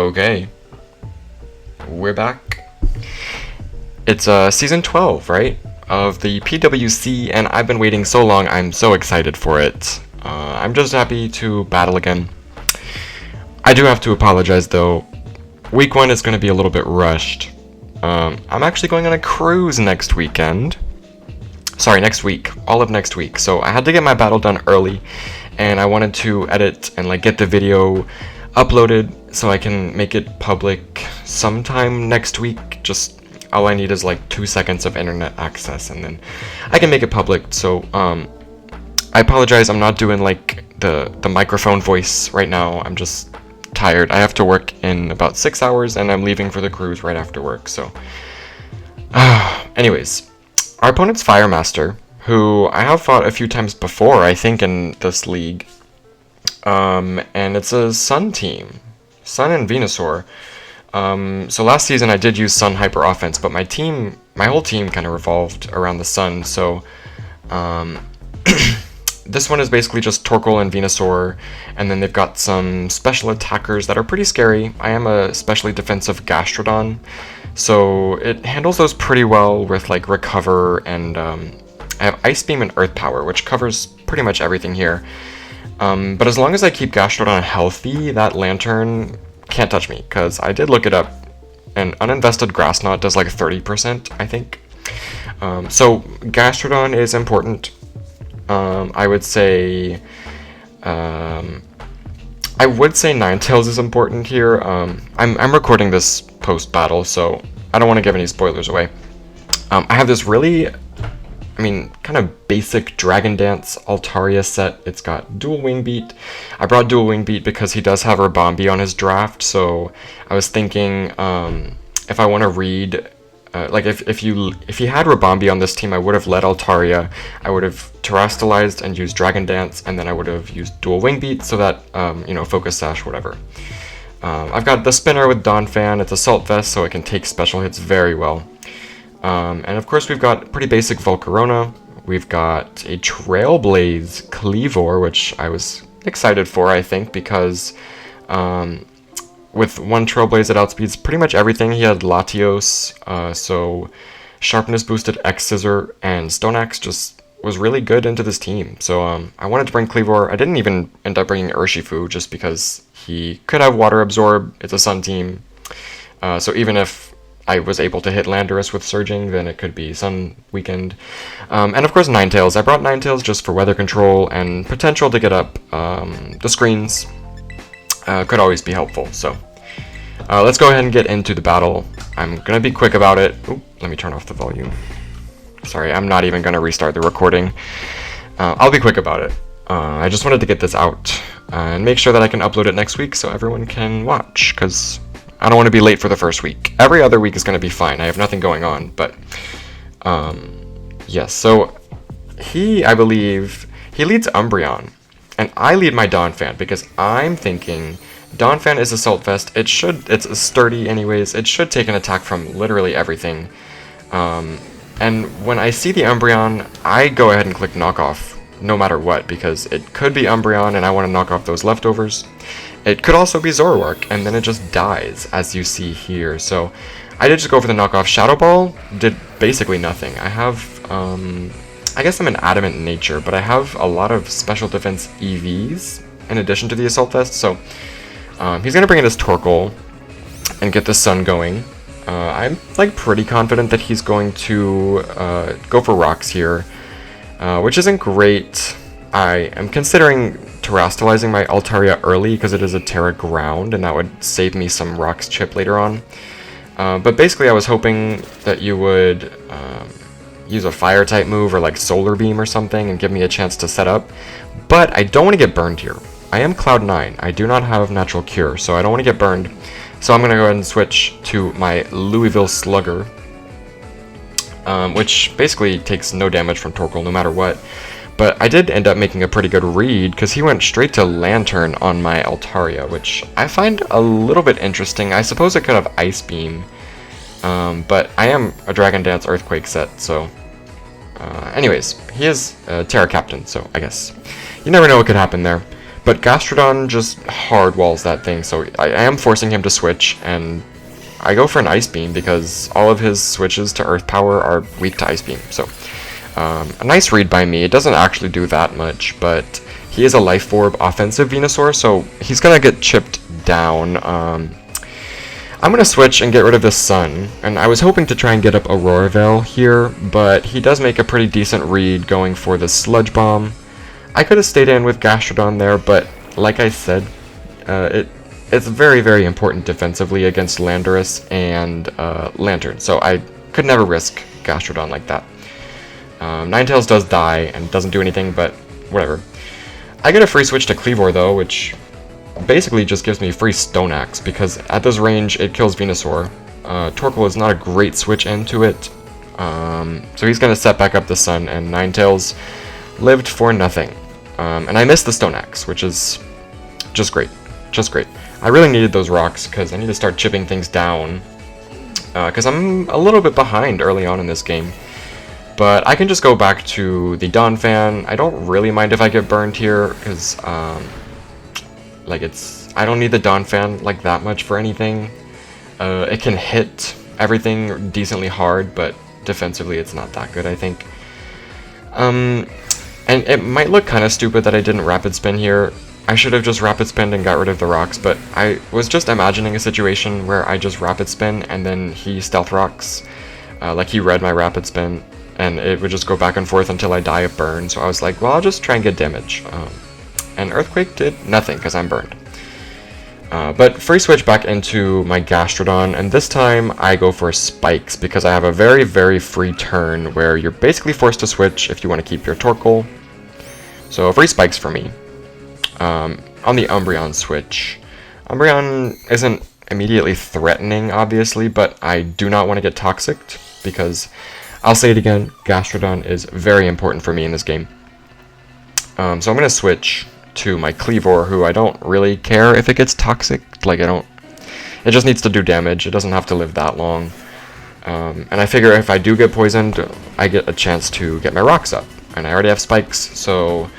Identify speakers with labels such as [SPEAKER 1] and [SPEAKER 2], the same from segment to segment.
[SPEAKER 1] Okay, we're back. It's season 12, right? Of the PWC, and I've been waiting so long, I'm so excited for it. I'm just happy to battle again. I do have to apologize though. Week 1 is going to be a little bit rushed. I'm actually going on a cruise next weekend. Sorry, next week. All of next week. So I had to get my battle done early, and I wanted to edit and get the video uploaded so I can make it public sometime next week. Just all I need is 2 seconds of internet access, and then I can make it public. So I apologize, I'm not doing the microphone voice right now. I'm just tired. I have to work in about 6 hours, and I'm leaving for the cruise right after work. So anyways, our opponent's Firemaster, who I have fought a few times before, I think, in this league. And it's a Sun team. Sun and Venukoal. So last season I did use Sun Hyper Offense, but my whole team kind of revolved around the Sun, so this one is basically just Torkoal and Venukoal, and then they've got some special attackers that are pretty scary. I am a specially defensive Gastrodon, so it handles those pretty well with Recover, and I have Ice Beam and Earth Power, which covers pretty much everything here. But as long as I keep Gastrodon healthy, that Lantern can't touch me, because I did look it up, and uninvested Grass Knot does 30%, I think. So Gastrodon is important. I would say Ninetales is important here. I'm recording this post-battle, so I don't want to give any spoilers away. I have this really, kind of basic Dragon Dance Altaria set. It's got Dual Wing Beat. I brought Dual Wing Beat because he does have Rabambi on his draft, so I was thinking if I want to read, if he had Rabambi on this team, I would have led Altaria, I would have Terastallized and used Dragon Dance, and then I would have used Dual Wing Beat so that, Focus Sash, whatever. I've got the Spinner with Donphan. It's Assault Vest, so it can take special hits very well. And of course we've got pretty basic Volcarona. We've got a Trailblaze Cleavor, which I was excited for, I think, because with one Trailblaze it outspeeds pretty much everything. He had Latios, so Sharpness boosted X-Scissor, and Stone Axe just was really good into this team. So I wanted to bring Cleavor. I didn't even end up bringing Urshifu just because he could have Water Absorb. It's a Sun team. So even if I was able to hit Landorus with Surging, then it could be Sun Weekend. And of course Ninetales. I brought Ninetales just for weather control and potential to get up the screens. Could always be helpful. So let's go ahead and get into the battle. I'm going to be quick about it. Oop, let me turn off the volume. Sorry, I'm not even going to restart the recording. I'll be quick about it. I just wanted to get this out and make sure that I can upload it next week so everyone can watch, because I don't want to be late for the first week. Every other week is going to be fine. I have nothing going on, but yes. So I believe he leads Umbreon, and I lead my Donphan because I'm thinking Donphan is Assault Vest. It's sturdy anyways. It should take an attack from literally everything. And when I see the Umbreon, I go ahead and click Knock Off no matter what, because it could be Umbreon and I want to knock off those leftovers. It could also be Zoroark, and then it just dies, as you see here. So I did just go for the knockoff. Shadow Ball did basically nothing. I have, I guess I'm an adamant nature, but I have a lot of special defense EVs in addition to the Assault Vest. So he's going to bring in his Torkoal and get the Sun going. I'm pretty confident that he's going to go for Rocks here, which isn't great. I am considering Terastallizing my Altaria early because it is a Terra Ground, and that would save me some Rocks chip later on. But basically I was hoping that you would use a Fire type move or Solar Beam or something and give me a chance to set up. But I don't want to get burned here. I am Cloud 9. I do not have Natural Cure, so I don't want to get burned. So I'm going to go ahead and switch to my Louisville Slugger, which basically takes no damage from Torkoal no matter what. But I did end up making a pretty good read, because he went straight to Lantern on my Altaria, which I find a little bit interesting. I suppose it could have Ice Beam, but I am a Dragon Dance Earthquake set, so... anyways, he is a Terra Captain, so I guess you never know what could happen there. But Gastrodon just hard walls that thing, so I am forcing him to switch, and I go for an Ice Beam because all of his switches to Earth Power are weak to Ice Beam. So a nice read by me. It doesn't actually do that much, but he is a Life Orb offensive Venusaur, so he's gonna get chipped down. I'm gonna switch and get rid of the Sun, and I was hoping to try and get up Aurora Veil here, but he does make a pretty decent read going for the Sludge Bomb. I could have stayed in with Gastrodon there, but like I said, it's very, very important defensively against Landorus and Lantern, so I could never risk Gastrodon like that. Ninetales does die and doesn't do anything, but whatever. I get a free switch to Kleavor though, which basically just gives me free Stone Axe, because at this range it kills Venusaur. Torkoal is not a great switch into it, so he's going to set back up the Sun, and Ninetales lived for nothing. And I missed the Stone Axe, which is just great. Just great. I really needed those rocks, because I need to start chipping things down, because I'm a little bit behind early on in this game. But I can just go back to the Donphan. I don't really mind if I get burned here, because I don't need the Donphan like that much for anything. It can hit everything decently hard, but defensively it's not that good, I think. And it might look kind of stupid that I didn't Rapid Spin here. I should have just Rapid Spin and got rid of the rocks, but I was just imagining a situation where I just Rapid Spin and then he Stealth Rocks. Like he read my Rapid Spin, and it would just go back and forth until I die of burn. So I was like, well, I'll just try and get damage. And Earthquake did nothing because I'm burned. But free switch back into my Gastrodon, and this time I go for Spikes because I have a very, very free turn where you're basically forced to switch if you want to keep your Torkoal. So free Spikes for me. On the Umbreon switch. Umbreon isn't immediately threatening, obviously, but I do not want to get Toxicked because, I'll say it again, Gastrodon is very important for me in this game. So I'm going to switch to my Kleavor, who I don't really care if it gets toxic. Like, it just needs to do damage. It doesn't have to live that long. And I figure if I do get poisoned, I get a chance to get my rocks up. And I already have Spikes, so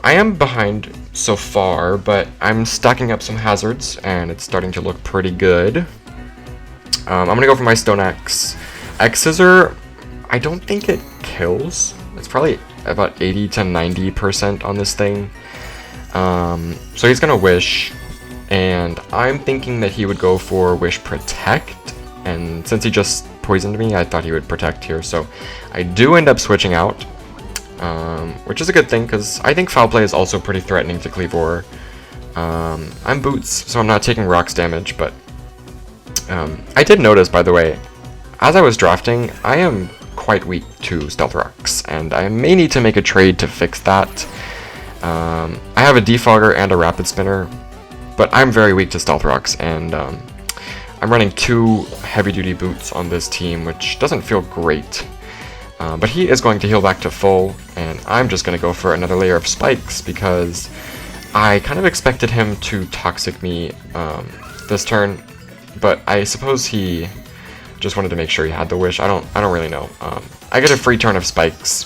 [SPEAKER 1] I am behind so far, but I'm stacking up some hazards, and it's starting to look pretty good. I'm going to go for my Stone Axe. X-Scissor, I don't think it kills. It's probably about 80 to 90% on this thing. So he's gonna Wish, and I'm thinking that he would go for Wish Protect, and since he just poisoned me, I thought he would Protect here, so I do end up switching out, which is a good thing, because I think Foul Play is also pretty threatening to Kleavor. I'm Boots, so I'm not taking rocks damage, but I did notice, by the way, as I was drafting, I am quite weak to Stealth Rocks, and I may need to make a trade to fix that. I have a Defogger and a Rapid Spinner, but I'm very weak to Stealth Rocks, and I'm running 2 heavy-duty boots on this team, which doesn't feel great. But he is going to heal back to full, and I'm just going to go for another layer of Spikes, because I kind of expected him to Toxic me this turn, but I suppose he just wanted to make sure he had the Wish. I don't really know. I get a free turn of Spikes.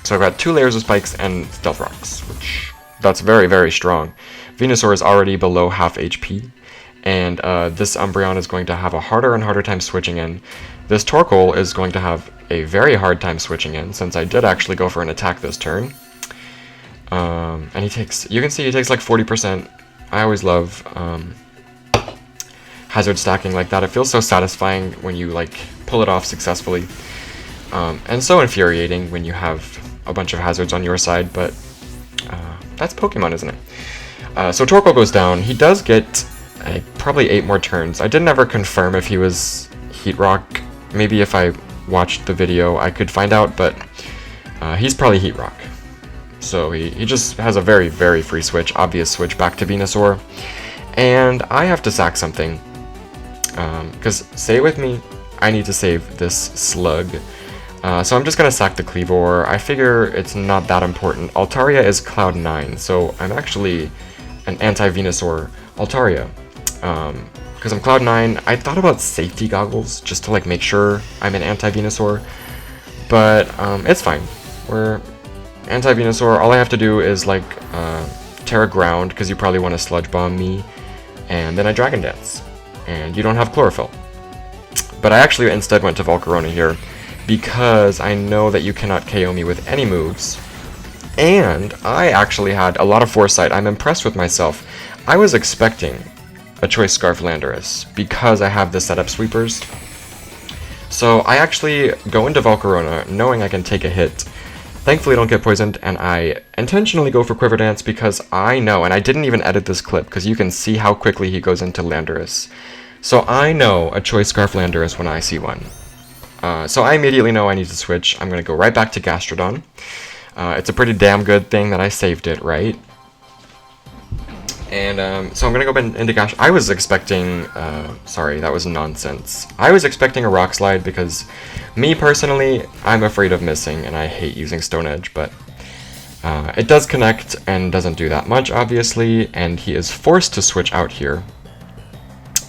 [SPEAKER 1] So I've got 2 layers of Spikes and Stealth Rocks, which that's very, very strong. Venusaur is already below half HP, and this Umbreon is going to have a harder and harder time switching in. This Torkoal is going to have a very hard time switching in, since I did actually go for an attack this turn. And he takes, you can see he takes like 40%. I always love hazard stacking like that. It feels so satisfying when you like pull it off successfully, and so infuriating when you have a bunch of hazards on your side, but that's Pokemon, isn't it? So Torkoal goes down. He does get probably 8 more turns. I didn't ever confirm if he was Heat Rock. Maybe if I watched the video I could find out, but he's probably Heat Rock. So he just has a very, very free switch, obvious switch back to Venusaur, and I have to sack something. Because, say it with me, I need to save this Slug. So I'm just going to sack the Kleavor. I figure it's not that important. Altaria is Cloud 9, so I'm actually an anti-Venusaur Altaria. Because I'm Cloud 9, I thought about safety goggles, just to like make sure I'm an anti-Venusaur. But it's fine. Anti-Venusaur, all I have to do is, like, Terra Ground, because you probably want to Sludge Bomb me, and then I Dragon Dance. And you don't have Chlorophyll. But I actually instead went to Volcarona here, because I know that you cannot KO me with any moves. And I actually had a lot of foresight. I'm impressed with myself. I was expecting a Choice Scarf Landorus, because I have the setup sweepers. So I actually go into Volcarona knowing I can take a hit. Thankfully I don't get poisoned, and I intentionally go for Quiver Dance because I know, and I didn't even edit this clip because you can see how quickly he goes into Landorus. So I know a Choice Scarf Landorus when I see one. So I immediately know I need to switch. I'm going to go right back to Gastrodon. It's a pretty damn good thing that I saved it, right? And so I'm going to go into Gastrodon. I was expecting, sorry, that was nonsense. I was expecting a Rock Slide because me personally, I'm afraid of missing and I hate using Stone Edge, but it does connect and doesn't do that much, obviously, and he is forced to switch out here.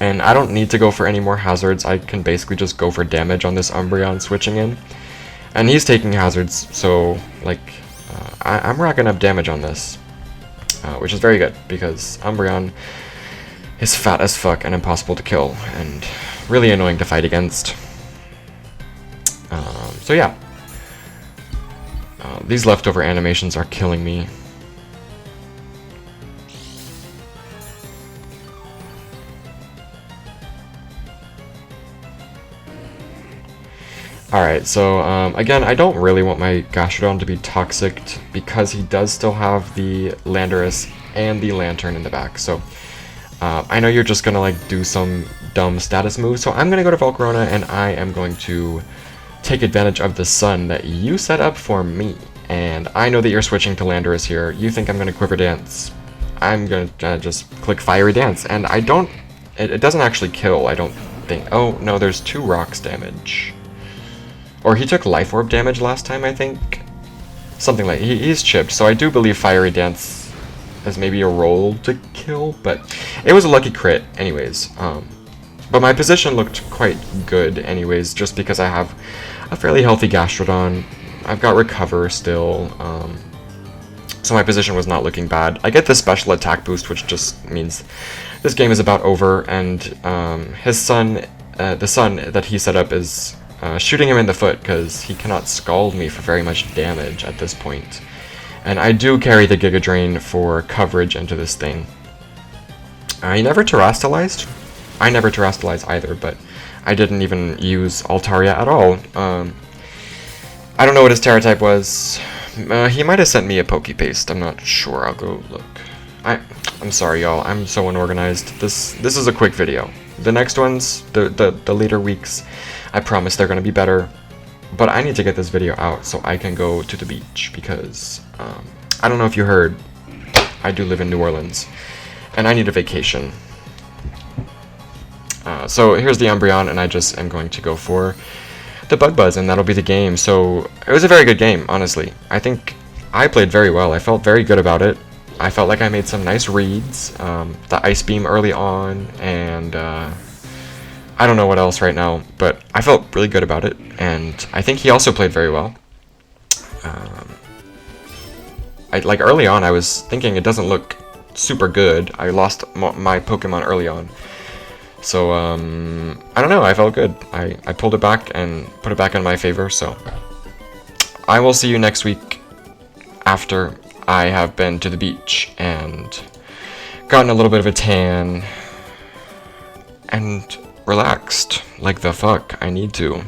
[SPEAKER 1] And I don't need to go for any more hazards. I can basically just go for damage on this Umbreon switching in. And he's taking hazards, so, like, I'm racking up damage on this. Which is very good, because Umbreon is fat as fuck and impossible to kill, and really annoying to fight against. So yeah. These leftover animations are killing me. Alright, so again, I don't really want my Gastrodon to be toxic because he does still have the Landorus and the Lantern in the back. So I know you're just gonna like do some dumb status move, so I'm gonna go to Volcarona and I am going to take advantage of the sun that you set up for me. And I know that you're switching to Landorus here. You think I'm gonna Quiver Dance. I'm gonna just click Fiery Dance, and I don't. It doesn't actually kill, I don't think. Oh no, there's 2 rocks damage. Or he took Life Orb damage last time, I think. Something like he's chipped, so I do believe Fiery Dance is maybe a roll to kill, but it was a lucky crit anyways. But my position looked quite good anyways, just because I have a fairly healthy Gastrodon. I've got Recover still, so my position was not looking bad. I get the special attack boost, which just means this game is about over, and his son, the sun that he set up is shooting him in the foot because he cannot scald me for very much damage at this point. And I do carry the Giga Drain for coverage into this thing. He never terastallized. I never terastallized either, but I didn't even use Altaria at all. I don't know what his Terra type was. He might have sent me a Pokepaste. I'm not sure. I'll go look. I'm sorry, y'all. I'm so unorganized. This is a quick video. The next ones, the later weeks, I promise they're going to be better. But I need to get this video out so I can go to the beach because I don't know if you heard, I do live in New Orleans and I need a vacation. So here's the Umbreon, and I just am going to go for the Bug Buzz, and that'll be the game. So it was a very good game, honestly. I think I played very well. I felt very good about it. I felt like I made some nice reads. The Ice Beam early on, and I don't know what else right now, but I felt really good about it, and I think he also played very well. Like early on, I was thinking it doesn't look super good. I lost my Pokemon early on. So, I don't know, I felt good. I pulled it back and put it back in my favor, so I will see you next week after I have been to the beach and gotten a little bit of a tan and relaxed like the fuck I need to.